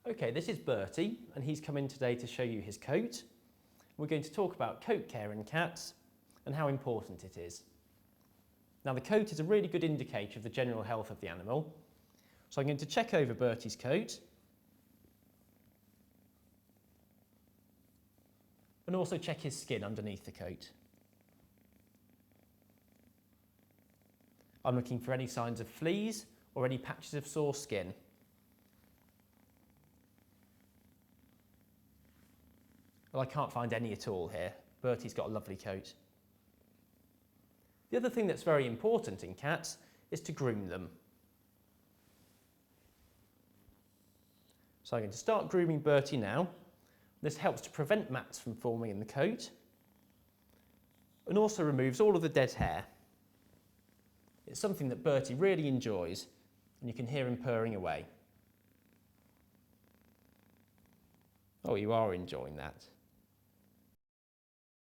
Okay, this is Bertie, and he's come in today to show you his coat. We're going to talk about coat care in cats and how important it is. Now, the coat is a really good indicator of the general health of the animal. So I'm going to check over Bertie's coat and also check his skin underneath the coat. I'm looking for any signs of fleas or any patches of sore skin. Well, I can't find any at all here. Bertie's got a lovely coat. The other thing that's very important in cats is to groom them. So I'm going to start grooming Bertie now. This helps to prevent mats from forming in the coat and also removes all of the dead hair. It's something that Bertie really enjoys, and you can hear him purring away. Oh, you are enjoying that.